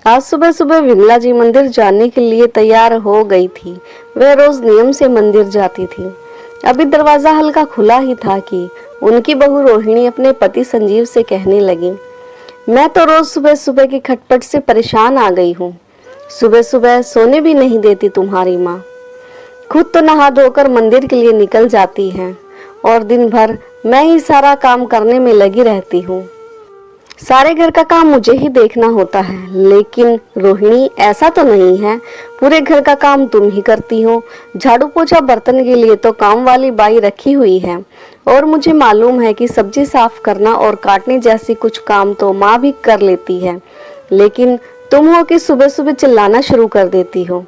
आज सुबह सुबह विमला जी मंदिर जाने के लिए तैयार हो गई थी। वह रोज नियम से मंदिर जाती थी। अभी दरवाजा हल्का खुला ही था कि उनकी बहू रोहिणी अपने पति संजीव से कहने लगी, मैं तो रोज सुबह सुबह की खटपट से परेशान आ गई हूँ। सुबह सुबह सोने भी नहीं देती तुम्हारी माँ। खुद तो नहा धोकर मंदिर के लिए निकल जाती है और दिन भर मैं ही सारा काम करने में लगी रहती हूँ। सारे घर का काम मुझे ही देखना होता है, लेकिन रोहिणी ऐसा तो नहीं है। पूरे घर का काम तुम ही करती हो। झाड़ू पोछा बर्तन के लिए तो काम वाली बाई रखी हुई है और मुझे मालूम है कि सब्जी साफ करना और काटने जैसे कुछ काम तो माँ भी कर लेती है, लेकिन तुम हो कि सुबह सुबह चिल्लाना शुरू कर देती हो।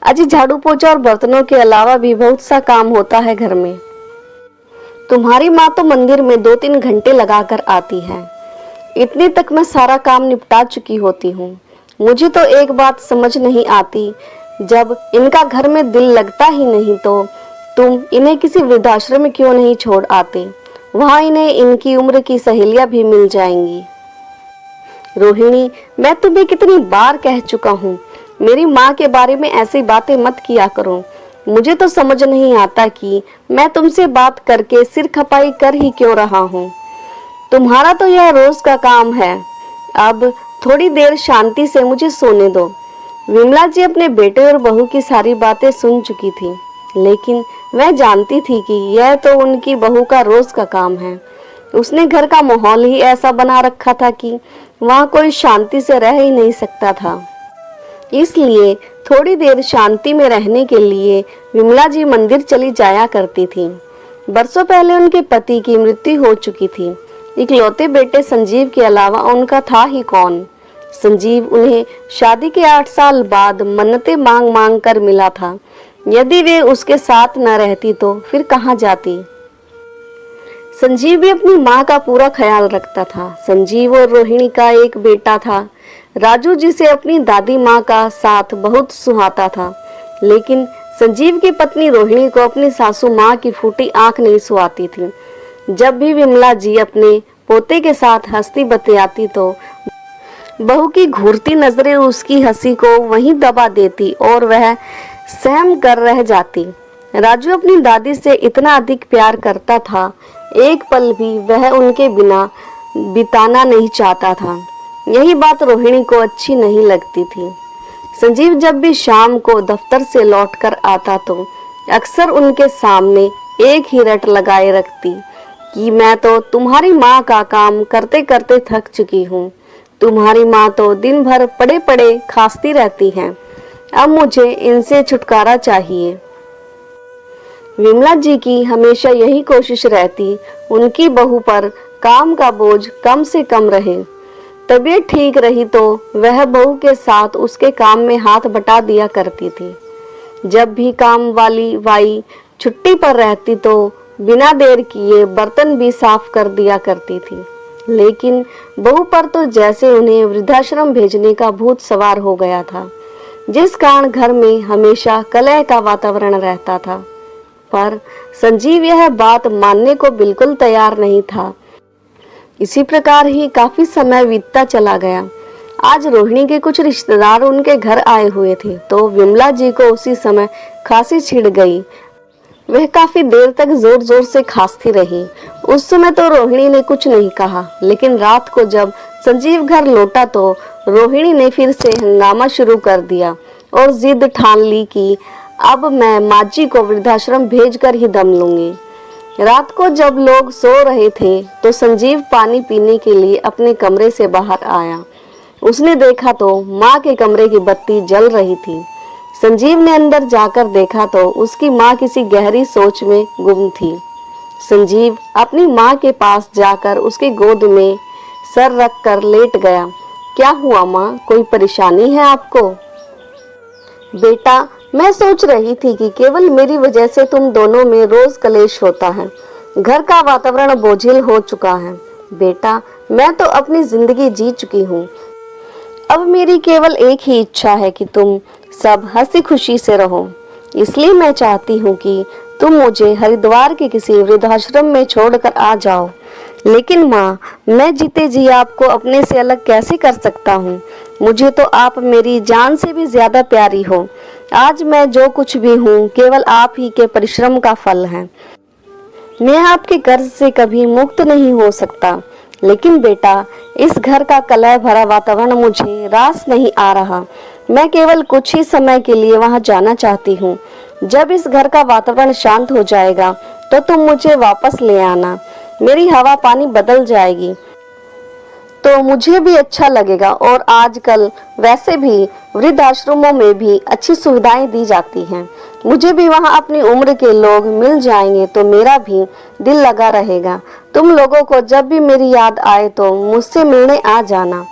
अजी झाड़ू पोछा और बर्तनों के अलावा भी बहुत सा काम होता है घर में। तुम्हारी माँ तो मंदिर में 2-3 घंटे लगाकर आती है। इतनी तक मैं सारा काम निपटा चुकी होती हूँ। मुझे तो एक बात समझ नहीं आती, जब इनका घर में दिल लगता ही नहीं तो तुम इन्हें किसी वृद्धाश्रम में क्यों नहीं छोड़ आते? वहाँ इन्हें इनकी उम्र की सहेलियां भी मिल जाएंगी। रोहिणी, मैं तुम्हें कितनी बार कह चुका हूँ, मेरी माँ के बारे में ऐसी बातें मत किया करो। मुझे तो समझ नहीं आता कि मैं तुमसे बात करके सिर खपाई कर ही क्यों रहा हूँ। तुम्हारा तो यह रोज का काम है। अब थोड़ी देर शांति से मुझे सोने दो। विमला जी अपने बेटे और बहू की सारी बातें सुन चुकी थी, लेकिन वह जानती थी कि यह तो उनकी बहू का रोज का काम है। उसने घर का माहौल ही ऐसा बना रखा था कि वहाँ कोई शांति से रह ही नहीं सकता था। इसलिए थोड़ी देर शांति में रहने के लिए विमला जी मंदिर चली जाया करती थी। बरसों पहले उनके पति की मृत्यु हो चुकी थी। इकलौते बेटे संजीव के अलावा उनका था ही कौन। संजीव उन्हें शादी के 8 साल बाद मन्नतें मांग मांग कर मिला था। यदि वे उसके साथ न रहती तो फिर कहाँ जाती। संजीव भी अपनी माँ का पूरा ख्याल रखता था। संजीव और रोहिणी का एक बेटा था, राजू, जिसे अपनी दादी माँ का साथ बहुत सुहाता था, लेकिन संजीव की पत्नी रोहिणी को अपनी सासू माँ की फूटी आंख नहीं सुहाती थी। जब भी विमला जी अपने पोते के साथ हंसती बतियाती तो बहू की घूरती नजरें उसकी हंसी को वहीं दबा देती और वह सहम कर रह जाती। राजू अपनी दादी से इतना अधिक प्यार करता था, एक पल भी वह उनके बिना बिताना नहीं चाहता था। यही बात रोहिणी को अच्छी नहीं लगती थी। संजीव जब भी शाम को दफ्तर से लौटकर आता तो अक्सर उनके सामने एक ही रट लगाए रखती कि मैं तो तुम्हारी माँ का काम करते करते थक चुकी हूँ। तुम्हारी माँ तो दिन भर पड़े पड़े खांसती रहती हैं। अब मुझे इनसे छुटकारा चाहिए। विमला जी की हमेशा यही कोशिश रहती, उनकी बहू पर काम का बोझ कम से कम रहे। तबीयत ठीक रही तो वह बहू के साथ उसके काम में हाथ बटा दिया करती थी। जब भी काम वाली बाई छुट्टी पर रहती तो बिना देर किए बर्तन भी साफ कर दिया करती थी, लेकिन बहू पर तो जैसे उन्हें वृद्धाश्रम भेजने का भूत सवार हो गया था, जिस कारण घर में हमेशा कलह का वातावरण रहता था। पर संजीव यह बात मानने को बिल्कुल तैयार नहीं था। इसी प्रकार ही काफी समय बीतता चला गया। आज रोहिणी के कुछ रिश्तेदार उनके घर आए हुए थे तो विमला जी को उसी समय खांसी छिड़ गई। वह काफी देर तक जोर जोर से खांसती रही। उस समय तो रोहिणी ने कुछ नहीं कहा, लेकिन रात को जब संजीव घर लौटा तो रोहिणी ने फिर से हंगामा शुरू कर दिया और जिद ठान ली कि अब मैं माजी को वृद्धाश्रम भेजकर ही दम लूंगी। रात को जब लोग सो रहे थे तो संजीव पानी पीने के लिए अपने कमरे से बाहर आया। उसने देखा तो माँ के कमरे की बत्ती जल रही थी। संजीव ने अंदर जाकर देखा तो उसकी माँ किसी गहरी सोच में गुम थी। संजीव अपनी माँ के पास जाकर उसकी गोद में सर रख कर लेट गया। क्या हुआ माँ, कोई परेशानी है आपको? बेटा, मैं सोच रही थी कि केवल मेरी वजह से तुम दोनों में रोज कलेश होता है। घर का वातावरण बोझिल हो चुका है। बेटा, मैं तो अपनी जिंदगी जी चुकी हूँ। अब मेरी केवल एक ही इच्छा है कि तुम सब हंसी खुशी से रहो। इसलिए मैं चाहती हूँ कि तुम मुझे हरिद्वार के किसी वृद्धाश्रम में छोड़कर आ जाओ। लेकिन माँ, मैं जीते जी आपको अपने से अलग कैसे कर सकता हूँ? मुझे तो आप मेरी जान से भी ज्यादा प्यारी हो। आज मैं जो कुछ भी हूँ केवल आप ही के परिश्रम का फल है। मैं आपके कर्ज से कभी मुक्त नहीं हो सकता। लेकिन बेटा, इस घर का कलह भरा वातावरण मुझे रास नहीं आ रहा। मैं केवल कुछ ही समय के लिए वहां जाना चाहती हूँ। जब इस घर का वातावरण शांत हो जाएगा तो तुम मुझे वापस ले आना। मेरी हवा पानी बदल जाएगी तो मुझे भी अच्छा लगेगा। और आजकल वैसे भी वृद्धाश्रमों में भी अच्छी सुविधाएं दी जाती हैं। मुझे भी वहां अपनी उम्र के लोग मिल जाएंगे तो मेरा भी दिल लगा रहेगा। तुम लोगों को जब भी मेरी याद आए तो मुझसे मिलने आ जाना।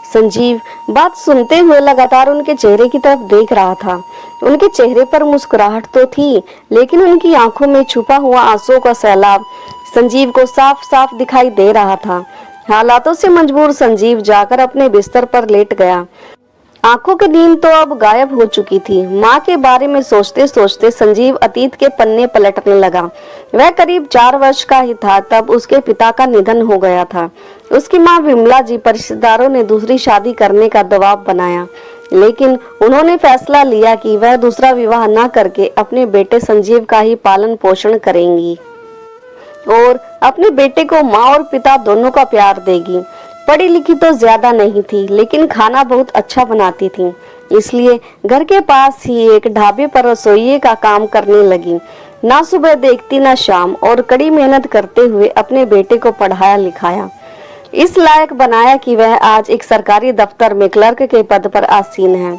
संजीव बात सुनते हुए लगातार उनके चेहरे की तरफ देख रहा था। उनके चेहरे पर मुस्कुराहट तो थी, लेकिन उनकी आंखों में छुपा हुआ आंसुओं का सैलाब संजीव को साफ साफ दिखाई दे रहा था। हालातों से मजबूर संजीव जाकर अपने बिस्तर पर लेट गया। आंखों की नींद तो अब गायब हो चुकी थी। माँ के बारे में सोचते सोचते संजीव अतीत के पन्ने पलटने लगा। वह करीब 4 वर्ष का ही था तब उसके पिता का निधन हो गया था। उसकी माँ विमला जी पर रिश्तेदारों ने दूसरी शादी करने का दबाव बनाया, लेकिन उन्होंने फैसला लिया कि वह दूसरा विवाह न करके अपने बेटे संजीव का ही पालन पोषण करेंगी और अपने बेटे को माँ और पिता दोनों का प्यार देगी। पढ़ी लिखी तो ज्यादा नहीं थी, लेकिन खाना बहुत अच्छा बनाती थी, इसलिए घर के पास ही एक ढाबे पर रसोइये का काम करने लगी। ना सुबह देखती ना शाम, और कड़ी मेहनत करते हुए अपने बेटे को पढ़ाया लिखाया, इस लायक बनाया कि वह आज एक सरकारी दफ्तर में क्लर्क के पद पर आसीन है।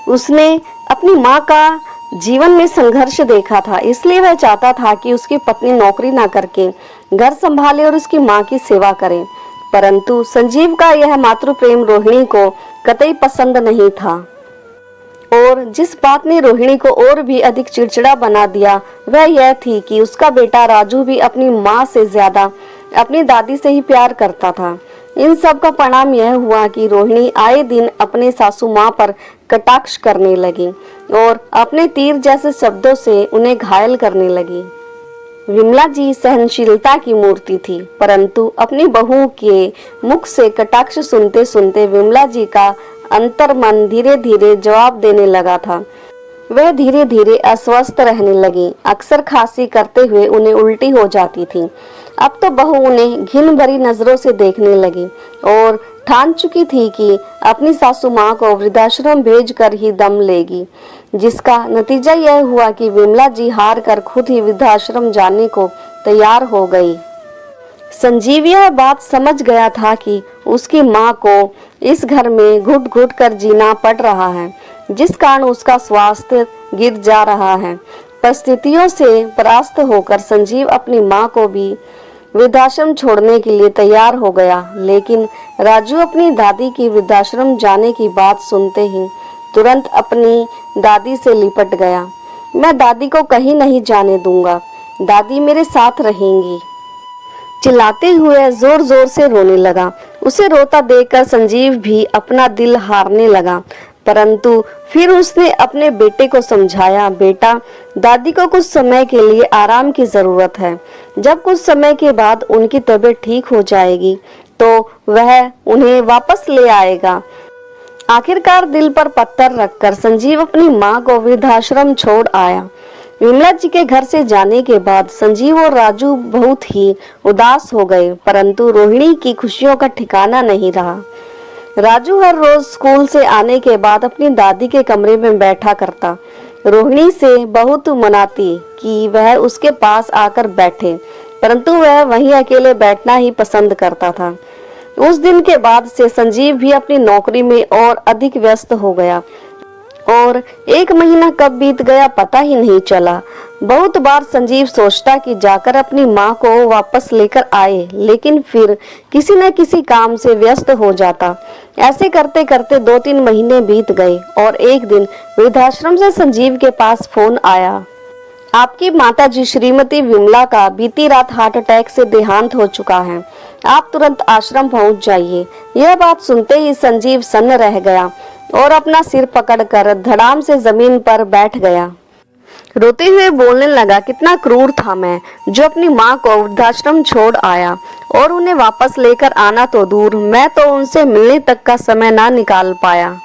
उसने अपनी माँ का जीवन में संघर्ष देखा था, इसलिए वह चाहता था कि उसकी पत्नी नौकरी ना करके घर संभाले और उसकी माँ की सेवा करे। परंतु संजीव का यह मातृ प्रेम रोहिणी को कतई पसंद नहीं था, और जिस बात ने रोहिणी को और भी अधिक चिड़चिड़ा बना दिया वह यह थी कि उसका बेटा राजू भी अपनी माँ से ज्यादा अपनी दादी से ही प्यार करता था। इन सब का परिणाम यह हुआ कि रोहिणी आए दिन अपने सासू माँ पर कटाक्ष करने लगी और अपने तीर जैसे शब्दों से उन्हें घायल करने लगी। विमला जी सहनशीलता की मूर्ति थी, परंतु अपनी बहू के मुख से कटाक्ष सुनते सुनते विमला जी का अंतर्मन धीरे धीरे जवाब देने लगा था। वह धीरे धीरे अस्वस्थ रहने लगी। अक्सर खांसी करते हुए उन्हें उल्टी हो जाती थी। अब तो बहू उन्हें घिन भरी नजरों से देखने लगी और ठान चुकी थी कि अपनी सासू माँ को वृद्धाश्रम भेजकर ही दम लेगी, जिसका नतीजा यह हुआ कि विमला जी हार कर खुद ही वृद्धाश्रम जाने को तैयार हो गई। संजीव यह बात समझ गया था कि उसकी माँ को इस घर में घुट घुट कर जीना पड़ रहा है, जिस कारण उसका स्वास्थ्य गिर जा रहा है। परिस्थितियों से परास्त होकर संजीव अपनी माँ को भी वृद्धाश्रम छोड़ने के लिए तैयार हो गया, लेकिन राजू अपनी दादी की वृद्धाश्रम जाने की बात सुनते ही तुरंत अपनी दादी से लिपट गया। मैं दादी को कहीं नहीं जाने दूंगा, दादी मेरे साथ रहेंगी। चिल्लाते हुए जोर जोर से रोने लगा। उसे रोता देखकर संजीव भी अपना दिल हारने लगा, परंतु फिर उसने अपने बेटे को समझाया, बेटा, दादी को कुछ समय के लिए आराम की जरूरत है। जब कुछ समय के बाद उनकी तबीयत ठीक हो जाएगी तो वह उन्हें वापस ले आएगा। आखिरकार दिल पर पत्थर रखकर संजीव अपनी माँ को वृद्धाश्रम छोड़ आया। विमला जी के घर से जाने के बाद संजीव और राजू बहुत ही उदास हो गए, परंतु रोहिणी की खुशियों का ठिकाना नहीं रहा। राजू हर रोज स्कूल से आने के बाद अपनी दादी के कमरे में बैठा करता। रोहिणी से बहुत मनाती कि वह उसके पास आकर बैठे, परंतु वह वहीं अकेले बैठना ही पसंद करता था। उस दिन के बाद से संजीव भी अपनी नौकरी में और अधिक व्यस्त हो गया और 1 महीना कब बीत गया पता ही नहीं चला। बहुत बार संजीव सोचता कि जाकर अपनी माँ को वापस लेकर आए, लेकिन फिर किसी न किसी काम से व्यस्त हो जाता। ऐसे करते करते 2-3 महीने बीत गए और एक दिन वृद्धाश्रम से संजीव के पास फोन आया। आपकी माताजी श्रीमती विमला का बीती रात हार्ट अटैक से देहांत हो चुका है, आप तुरंत आश्रम पहुंच जाइए। यह बात सुनते ही संजीव सन्न रह गया और अपना सिर पकड़कर धड़ाम से जमीन पर बैठ गया। रोते हुए बोलने लगा, कितना क्रूर था मैं, जो अपनी माँ को वृद्धाश्रम छोड़ आया और उन्हें वापस लेकर आना तो दूर, मैं तो उनसे मिलने तक का समय ना निकाल पाया।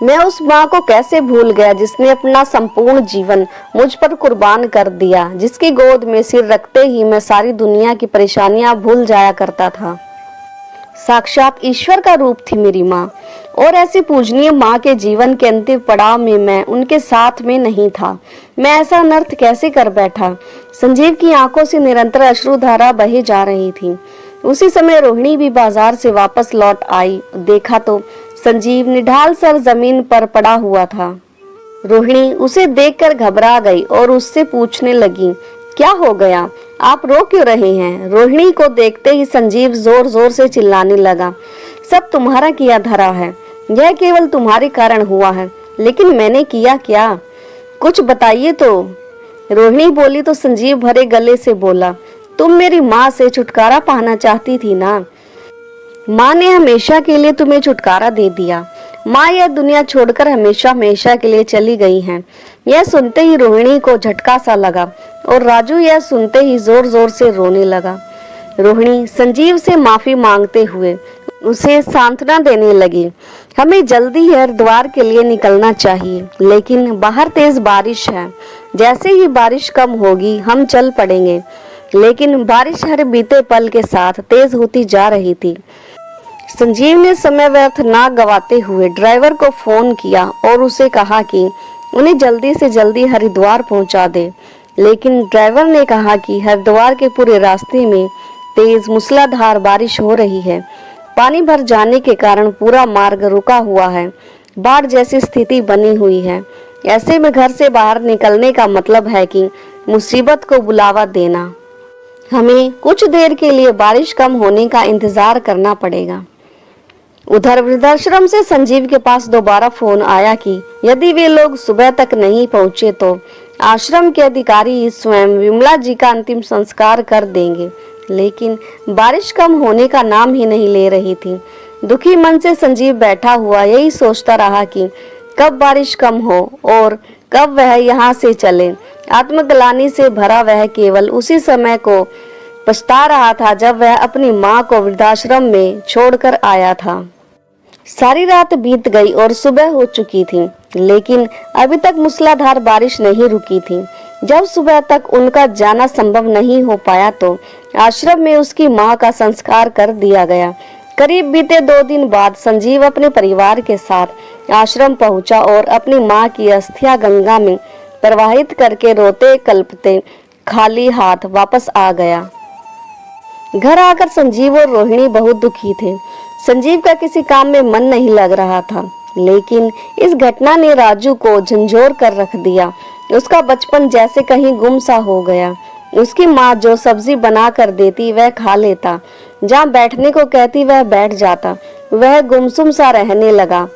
मैं उस माँ को कैसे भूल गया जिसने अपना संपूर्ण जीवन मुझ पर कुर्बान कर दिया, जिसकी गोद में सिर रखते ही मैं सारी दुनिया की परेशानियां भूल जाया करता था। साक्षात ईश्वर का रूप थी मेरी माँ, और ऐसी पूजनीय माँ के जीवन के अंतिम पड़ाव में मैं उनके साथ में नहीं था। मैं ऐसा अनर्थ कैसे कर बैठा। संजीव की आंखों से निरंतर अश्रुधारा बहे जा रही थी। उसी समय रोहिणी भी बाजार से वापस लौट आई। देखा तो संजीव निढाल सर जमीन पर पड़ा हुआ था। रोहिणी उसे देखकर घबरा गई और उससे पूछने लगी, क्या हो गया, आप रो क्यों रहे हैं? रोहिणी को देखते ही संजीव जोर जोर से चिल्लाने लगा, सब तुम्हारा किया धरा है, यह केवल तुम्हारे कारण हुआ है, लेकिन मैंने किया क्या, कुछ बताइए तो। रोहिणी बोली तो संजीव भरे गले से बोला, तुम मेरी माँ से छुटकारा पाना चाहती थी ना। माँ ने हमेशा के लिए तुम्हें छुटकारा दे दिया। माँ यह दुनिया छोड़कर हमेशा हमेशा के लिए चली गई हैं। यह सुनते ही रोहिणी को झटका सा लगा और राजू यह सुनते ही जोर जोर से रोने लगा। रोहिणी संजीव से माफी मांगते हुए उसे सांत्वना देने लगी, हमें जल्दी हरिद्वार के लिए निकलना चाहिए, लेकिन बाहर तेज बारिश है। जैसे ही बारिश कम होगी हम चल पड़ेंगे। लेकिन बारिश हर बीते पल के साथ तेज होती जा रही थी। संजीव ने समय व्यर्थ ना गवाते हुए ड्राइवर को फोन किया और उसे कहा कि उन्हें जल्दी से जल्दी हरिद्वार पहुंचा दे। लेकिन ड्राइवर ने कहा कि हरिद्वार के पूरे रास्ते में तेज मूसलाधार बारिश हो रही है। पानी भर जाने के कारण पूरा मार्ग रुका हुआ है। बाढ़ जैसी स्थिति बनी हुई है। ऐसे में घर से बाहर निकलने का मतलब है कि मुसीबत को बुलावा देना। हमें कुछ देर के लिए बारिश कम होने का इंतजार करना पड़ेगा। उधर वृद्धाश्रम से संजीव के पास दोबारा फोन आया कि यदि वे लोग सुबह तक नहीं पहुंचे तो आश्रम के अधिकारी स्वयं विमला जी का अंतिम संस्कार कर देंगे। लेकिन बारिश कम होने का नाम ही नहीं ले रही थी। दुखी मन से संजीव बैठा हुआ यही सोचता रहा कि कब बारिश कम हो और कब वह यहाँ से चले। आत्मग्लानि से भरा वह केवल उसी समय को पछता रहा था जब वह अपनी माँ को वृद्धाश्रम में छोड़कर आया था। सारी रात बीत गई और सुबह हो चुकी थी, लेकिन अभी तक मूसलाधार बारिश नहीं रुकी थी। जब सुबह तक उनका जाना संभव नहीं हो पाया तो आश्रम में उसकी माँ का संस्कार कर दिया गया। करीब बीते 2 दिन बाद संजीव अपने परिवार के साथ आश्रम पहुंचा और अपनी माँ की अस्थियां गंगा में प्रवाहित करके रोते कल्पते खाली हाथ वापस आ गया। घर आकर संजीव और रोहिणी बहुत दुखी थे। संजीव का किसी काम में मन नहीं लग रहा था, लेकिन इस घटना ने राजू को झंझोर कर रख दिया। उसका बचपन जैसे कहीं गुम सा हो गया। उसकी माँ जो सब्जी बना कर देती वह खा लेता, जहाँ बैठने को कहती वह बैठ जाता। वह गुमसुम सा रहने लगा।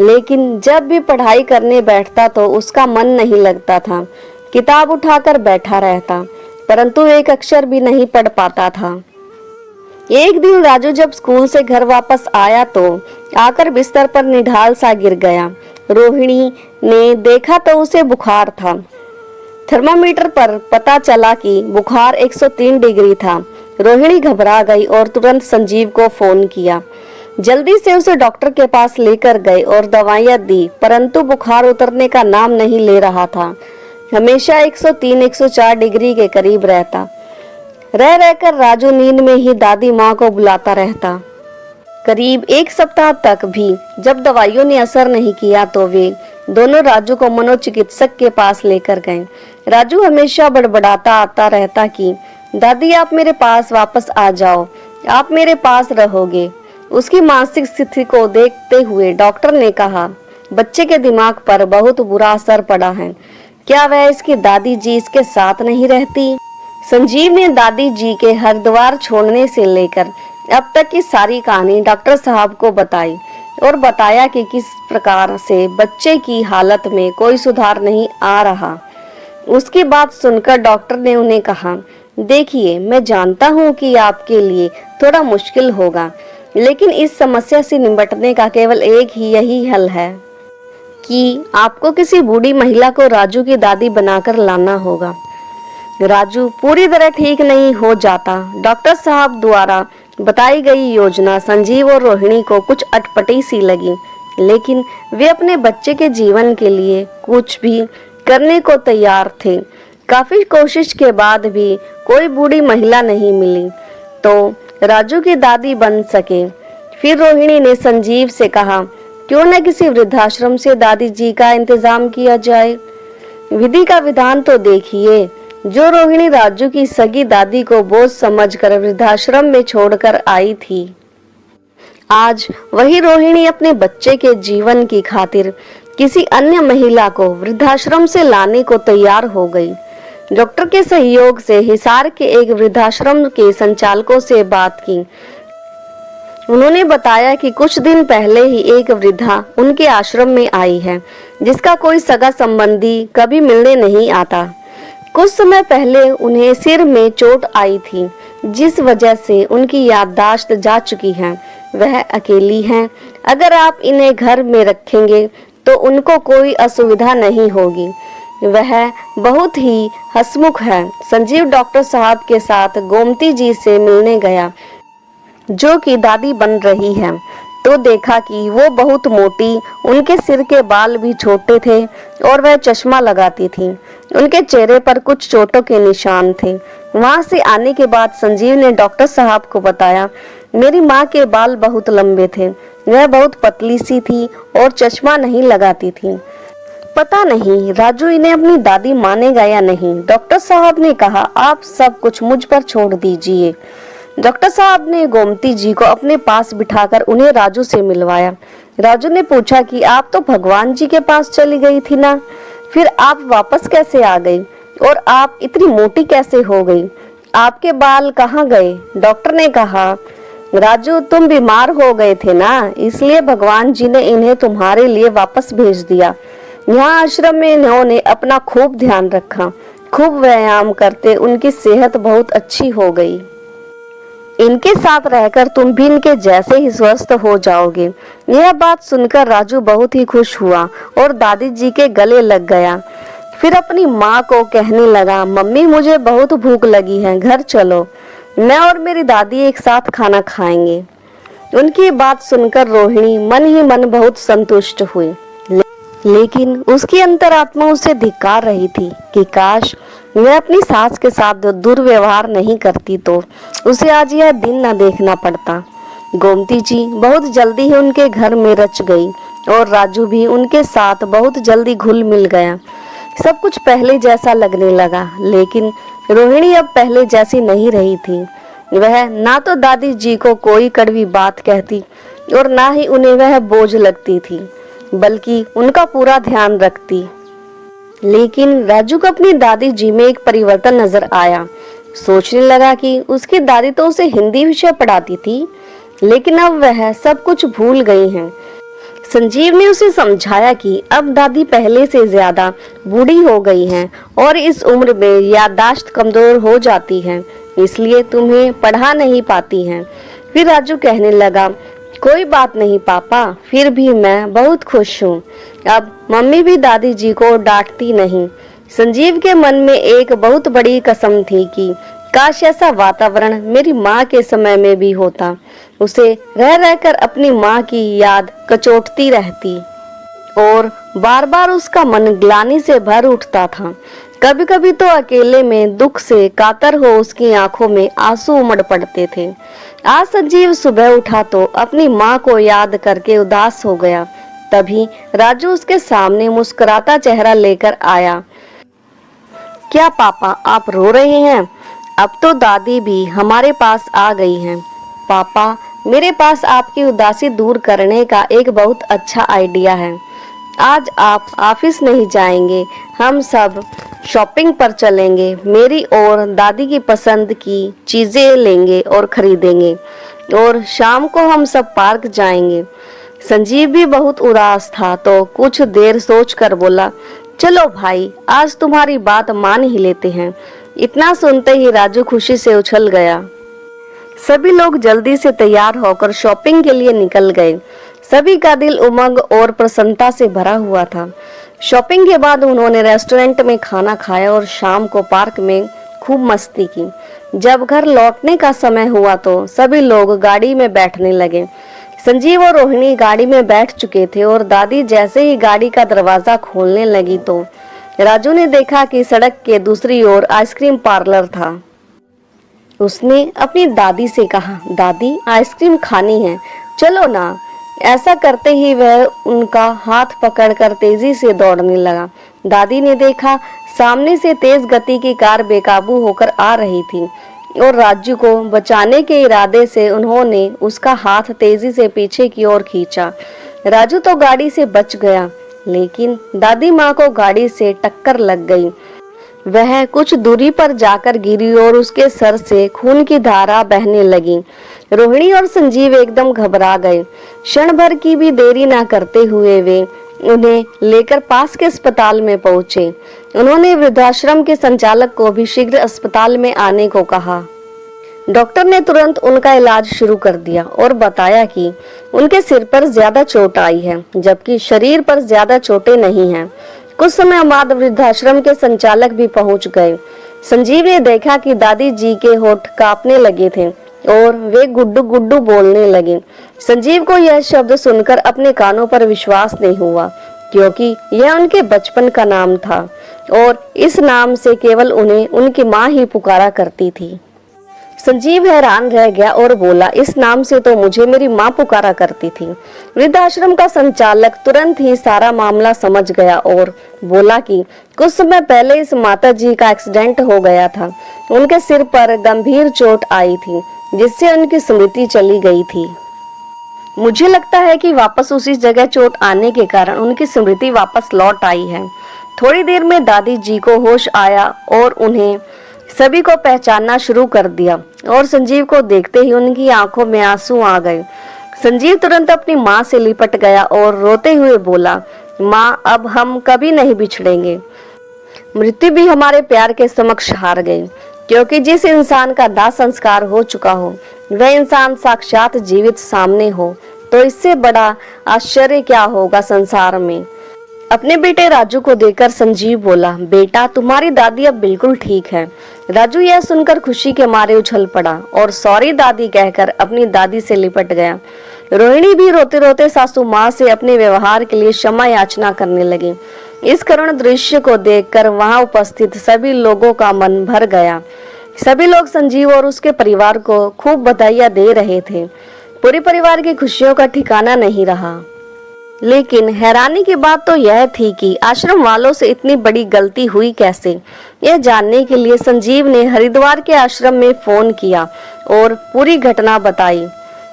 लेकिन जब भी पढ़ाई करने बैठता तो उसका मन नहीं लगता था। किताब उठाकर बैठा रहता, परंतु एक अक्षर भी नहीं पढ़ पाता था। एक दिन राजू जब स्कूल से घर वापस आया तो आकर बिस्तर पर निढाल सा गिर गया। रोहिणी ने देखा तो उसे बुखार था। थर्मामीटर पर पता चला कि बुखार 103 डिग्री था। रोहिणी घबरा गई और तुरंत संजीव को फोन किया। जल्दी से उसे डॉक्टर के पास लेकर गए और दवाइयां दी, परंतु बुखार उतरने का नाम नहीं ले रहा था। हमेशा 103-104 डिग्री के करीब रहता। रह रहकर राजू नींद में ही दादी माँ को बुलाता रहता। करीब 1 सप्ताह तक भी जब दवाइयों ने असर नहीं किया तो वे दोनों राजू को मनोचिकित्सक के पास लेकर गए। राजू हमेशा बड़बड़ाता आता रहता कि दादी आप मेरे पास वापस आ जाओ, आप मेरे पास रहोगे। उसकी मानसिक स्थिति को देखते हुए डॉक्टर ने कहा, बच्चे के दिमाग पर बहुत बुरा असर पड़ा है। क्या वह इसकी दादी जी इसके साथ नहीं रहती? संजीव ने दादी जी के हरिद्वार छोड़ने से लेकर अब तक की सारी कहानी डॉक्टर साहब को बताई और बताया कि किस प्रकार से बच्चे की हालत में कोई सुधार नहीं आ रहा। उसकी बात सुनकर डॉक्टर ने उन्हें कहा, देखिए मैं जानता हूँ कि आपके लिए थोड़ा मुश्किल होगा, लेकिन इस समस्या से निपटने का केवल एक ही यही हल है। कि आपको किसी बूढ़ी महिला को राजू की दादी बनाकर लाना होगा। राजू पूरी तरह ठीक नहीं हो जाता। डॉक्टर साहब द्वारा बताई गई योजना संजीव और रोहिणी को कुछ अटपटी सी लगी, लेकिन वे अपने बच्चे के जीवन के लिए कुछ भी करने को तैयार थे। काफी कोशिश के बाद भी कोई बूढ़ी महिला नहीं मिली तो राजू की दादी बन सके। फिर रोहिणी ने संजीव से कहा, क्यों न किसी वृद्धाश्रम से दादी जी का इंतजाम किया जाए। विधि का विधान तो देखिए। जो रोहिणी राजू की सगी दादी को बोझ समझकर वृद्धाश्रम में छोड़कर आई थी, आज वही रोहिणी अपने बच्चे के जीवन की खातिर किसी अन्य महिला को वृद्धाश्रम से लाने को तैयार हो गई। डॉक्टर के सहयोग से हिसार के एक वृद्धाश्रम के संचालकों से बात की। उन्होंने बताया कि कुछ दिन पहले ही एक वृद्धा उनके आश्रम में आई है, जिसका कोई सगा संबंधी कभी मिलने नहीं आता। कुछ समय पहले उन्हें सिर में चोट आई थी, जिस वजह से उनकी याददाश्त जा चुकी है। वह अकेली हैं। अगर आप इन्हें घर में रखेंगे तो उनको कोई असुविधा नहीं होगी। वह बहुत ही हंसमुख है। संजीव डॉक्टर साहब के साथ गोमती जी से मिलने गया, जो कि दादी बन रही है, तो देखा कि वो बहुत मोटी, उनके सिर के बाल भी छोटे थे और वह चश्मा लगाती थी। उनके चेहरे पर कुछ चोटों के निशान थे। वहां से आने के बाद संजीव ने डॉक्टर साहब को बताया, मेरी माँ के बाल बहुत लंबे थे, वह बहुत पतली सी थी और चश्मा नहीं लगाती थी। पता नहीं राजू इन्हें अपनी दादी मानेगा या नहीं। डॉक्टर साहब ने कहा, आप सब कुछ मुझ पर छोड़ दीजिए। डॉक्टर साहब ने गोमती जी को अपने पास बिठाकर उन्हें राजू से मिलवाया। राजू ने पूछा कि आप तो भगवान जी के पास चली गई थी ना, फिर आप वापस कैसे आ गई और आप इतनी मोटी कैसे हो गई? आपके बाल कहाँ गए? डॉक्टर ने कहा, राजू तुम बीमार हो गए थे ना, इसलिए भगवान जी ने इन्हें तुम्हारे लिए वापस भेज दिया। यहाँ आश्रम में इन्होंने अपना खूब ध्यान रखा, खूब व्यायाम करते उनकी सेहत बहुत अच्छी हो गई। इनके साथ रहकर तुम भी इनके जैसे ही स्वस्थ हो जाओगे। यह बात सुनकर राजू बहुत ही खुश हुआ और दादी जी के गले लग गया। फिर अपनी माँ को कहने लगा, मम्मी मुझे बहुत भूख लगी है, घर चलो, मैं और मेरी दादी एक साथ खाना खाएंगे। उनकी बात सुनकर रोहिणी मन ही मन बहुत संतुष्ट हुई, लेकिन उसकी अंतरात्मा उसे धिक्कार रही थी कि काश वह अपनी सास के साथ दुर्व्यवहार नहीं करती तो उसे आज यह दिन न देखना पड़ता। गोमती जी बहुत जल्दी ही उनके घर में रच गई और राजू भी उनके साथ बहुत जल्दी घुल मिल गया। सब कुछ पहले जैसा लगने लगा, लेकिन रोहिणी अब पहले जैसी नहीं रही थी। वह ना तो दादी जी को कोई कड़वी बात कहती और ना ही उन्हें वह बोझ लगती थी, बल्कि उनका पूरा ध्यान रखती। लेकिन राजू को अपनी दादी जी में एक परिवर्तन नजर आया। सोचने लगा कि उसकी दादी तो उसे हिंदी विषय पढ़ाती थी, लेकिन अब वह सब कुछ भूल गई हैं। संजीव ने उसे समझाया कि अब दादी पहले से ज्यादा बूढ़ी हो गई हैं और इस उम्र में याददाश्त कमजोर हो जाती है, इसलिए तुम्हें पढ़ा नहीं पाती हैं। फिर राजू कहने लगा, कोई बात नहीं पापा, फिर भी मैं बहुत खुश हूँ। अब मम्मी भी दादी जी को डांटती नहीं। संजीव के मन में एक बहुत बड़ी कसम थी कि काश ऐसा वातावरण मेरी माँ के समय में भी होता। उसे रह रहकर अपनी माँ की याद कचोटती रहती और बार बार उसका मन ग्लानि से भर उठता था। कभी कभी तो अकेले में दुख से कातर हो उसकी आंखों में आंसू उमड़ पड़ते थे। आज संजीव सुबह उठा तो अपनी माँ को याद करके उदास हो गया। तभी राजू उसके सामने मुस्कुराता चेहरा लेकर आया। क्या पापा आप रो रहे हैं? अब तो दादी भी हमारे पास आ गई हैं। पापा, मेरे पास आपकी उदासी दूर करने का एक बहुत अच्छा आइडिया है। आज आप ऑफिस नहीं जाएंगे, हम सब शॉपिंग पर चलेंगे। मेरी और दादी की पसंद की चीजें लेंगे और खरीदेंगे और शाम को हम सब पार्क जाएंगे। संजीव भी बहुत उदास था तो कुछ देर सोचकर बोला, चलो भाई, आज तुम्हारी बात मान ही लेते हैं। इतना सुनते ही राजू खुशी से उछल गया। सभी लोग जल्दी से तैयार होकर शॉपिंग के लिए निकल गए। सभी का दिल उमंग और प्रसन्नता से भरा हुआ था। शॉपिंग के बाद उन्होंने रेस्टोरेंट में खाना खाया और शाम को पार्क में खूब मस्ती की। जब घर लौटने का समय हुआ तो सभी लोग गाड़ी में बैठने लगे। संजीव और रोहिणी गाड़ी में बैठ चुके थे और दादी जैसे ही गाड़ी का दरवाजा खोलने लगी तो राजू ने देखा कि सड़क के दूसरी ओर आइसक्रीम पार्लर था। उसने अपनी दादी से कहा, दादी आइसक्रीम खानी है, चलो ना। ऐसा करते ही वह उनका हाथ पकड़कर तेजी से दौड़ने लगा। दादी ने देखा सामने से तेज गति की कार बेकाबू होकर आ रही थी और राजू को बचाने के इरादे से उन्होंने उसका हाथ तेजी से पीछे की ओर खींचा। राजू तो गाड़ी से बच गया, लेकिन दादी माँ को गाड़ी से टक्कर लग गई। वह कुछ दूरी पर जाकर गिरी और उसके सर से खून की धारा बहने लगी। रोहिणी और संजीव एकदम घबरा गए। क्षण भर की भी देरी न करते हुए वे उन्हें लेकर पास के अस्पताल में पहुंचे। उन्होंने वृद्धाश्रम के संचालक को भी शीघ्र अस्पताल में आने को कहा। डॉक्टर ने तुरंत उनका इलाज शुरू कर दिया और बताया कि उनके सिर पर ज्यादा चोट आई है, जबकि शरीर पर ज्यादा चोटें नहीं हैं। कुछ समय बाद वृद्धाश्रम के संचालक भी पहुंच गए। संजीव ने देखा कि दादी जी के होठ कांपने लगे थे और वे गुड्डू गुड्डू बोलने लगे। संजीव को यह शब्द सुनकर अपने कानों पर विश्वास नहीं हुआ, क्योंकि यह उनके बचपन का नाम था और इस नाम से केवल उन्हें उनकी माँ ही पुकारा करती थी। संजीव हैरान रह गया और बोला, इस नाम से तो मुझे मेरी माँ पुकारा करती थी। वृद्धाश्रम का संचालक तुरंत ही सारा मामला समझ गया और बोला कि कुछ समय पहले इस माता जी का एक्सीडेंट हो गया था। उनके सिर पर गंभीर चोट आई थी, जिससे उनकी स्मृति चली गई थी। मुझे लगता है कि वापस उसी जगह चोट आने के कारण उनकी स्मृति वापस लौट आई है। थोड़ी देर में दादी जी को होश आया और उन्हें सभी को पहचानना शुरू कर दिया और संजीव को देखते ही उनकी आंखों में आंसू आ गए। संजीव तुरंत अपनी माँ से लिपट गया और रोते हुए बोला, माँ अब हम कभी नहीं बिछड़ेंगे। मृत्यु भी हमारे प्यार के समक्ष हार गई, क्योंकि जिस इंसान का दाह संस्कार हो चुका हो वह इंसान साक्षात जीवित सामने हो तो इससे बड़ा आश्चर्य क्या होगा संसार में। अपने बेटे राजू को देखकर संजीव बोला, बेटा तुम्हारी दादी अब बिल्कुल ठीक है। राजू यह सुनकर खुशी के मारे उछल पड़ा और सॉरी दादी कहकर अपनी दादी से लिपट गया। रोहिणी भी रोते रोते सासू माँ से अपने व्यवहार के लिए क्षमा याचना करने लगी। इस करुण दृश्य को देखकर वहां उपस्थित सभी लोगों का मन भर गया। सभी लोग संजीव और उसके परिवार को खूब बधाइयां दे रहे थे। पूरे परिवार की खुशियों का ठिकाना नहीं रहा। लेकिन हैरानी की बात तो यह थी कि आश्रम वालों से इतनी बड़ी गलती हुई कैसे। यह जानने के लिए संजीव ने हरिद्वार के आश्रम में फोन किया और पूरी घटना बताई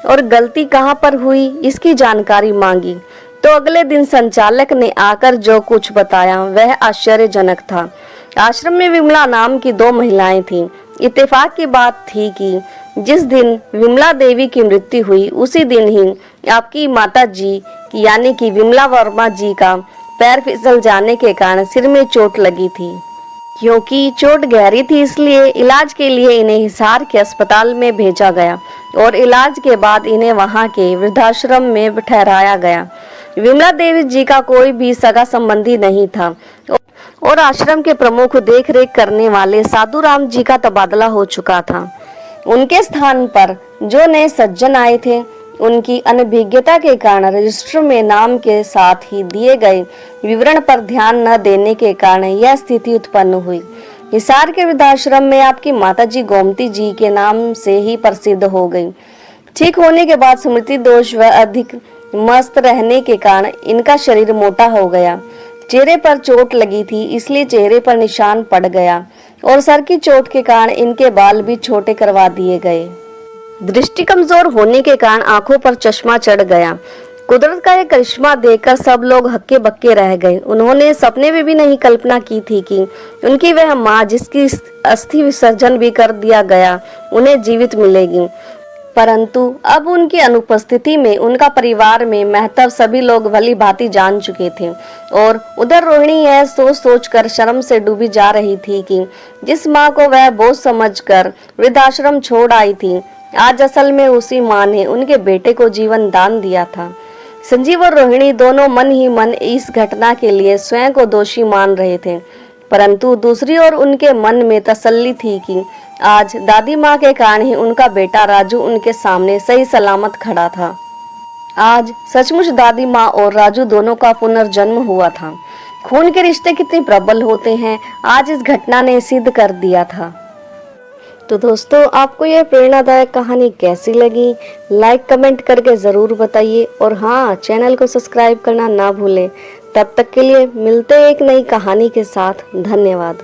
और गलती कहां पर हुई इसकी जानकारी मांगी। तो अगले दिन संचालक ने आकर जो कुछ बताया वह आश्चर्यजनक था। आश्रम में विमला नाम की 2 महिलाएं थीं। इत्तेफाक की बात थी कि जिस दिन विमला देवी की मृत्यु हुई उसी दिन ही आपकी माता जी यानी कि विमला वर्मा जी का पैर फिसल जाने के कारण सिर में चोट लगी थी। क्योंकि चोट गहरी थी इसलिए इलाज के लिए इन्हें हिसार के अस्पताल में भेजा गया और इलाज के बाद इन्हें वहां के वृद्धाश्रम में ठहराया गया। विमला देवी जी का कोई भी सगा संबंधी नहीं था और आश्रम के प्रमुख देख रेख करने वाले साधु राम जी का तबादला हो चुका था। उनके स्थान पर जो नए सज्जन आए थे उनकी अनभिज्ञता के कारण रजिस्टर में नाम के साथ ही दिए गए विवरण पर ध्यान न देने के कारण यह स्थिति उत्पन्न हुई। हिसार के वृद्धाश्रम में आपकी माताजी गोमती जी के नाम से ही प्रसिद्ध हो गई। ठीक होने के बाद स्मृति दोष व अधिक मस्त रहने के कारण इनका शरीर मोटा हो गया। चेहरे पर चोट लगी थी इसलिए चेहरे पर निशान पड़ गया और सर की चोट के कारण इनके बाल भी छोटे करवा दिए गए। दृष्टि कमजोर होने के कारण आंखों पर चश्मा चढ़ गया। कुदरत का यह करिश्मा देखकर सब लोग हक्के बक्के रह गए। उन्होंने सपने में भी नहीं कल्पना की थी कि उनकी वह माँ जिसकी अस्थि विसर्जन भी कर दिया गया उन्हें जीवित मिलेगी। परंतु अब उनकी अनुपस्थिति में उनका परिवार में महत्व सभी लोग भली भांति जान चुके थे और उधर रोहिणी यह सोच सोच कर शर्म से डूबी जा रही थी कि जिस माँ को वह बोझ समझकर वृद्धाश्रम छोड़ आई थी आज असल में उसी माँ ने उनके बेटे को जीवन दान दिया था। संजीव और रोहिणी दोनों मन ही मन इस घटना के लिए स्वयं को दोषी मान रहे थे, परंतु दूसरी ओर उनके मन में तसल्ली थी कि आज दादी माँ के कारण ही उनका बेटा राजू उनके सामने सही सलामत खड़ा था। आज सचमुच दादी माँ और राजू दोनों का पुनर्जन्म हुआ था। खून के रिश्ते कितने प्रबल होते हैं, आज इस घटना ने सिद्ध कर दिया था। तो दोस्तों, आपको यह प्रेरणादायक कहानी कैसी लगी, लाइक कमेंट करके ज़रूर बताइए और हाँ, चैनल को सब्सक्राइब करना ना भूलें। तब तक के लिए मिलते हैं एक नई कहानी के साथ। धन्यवाद।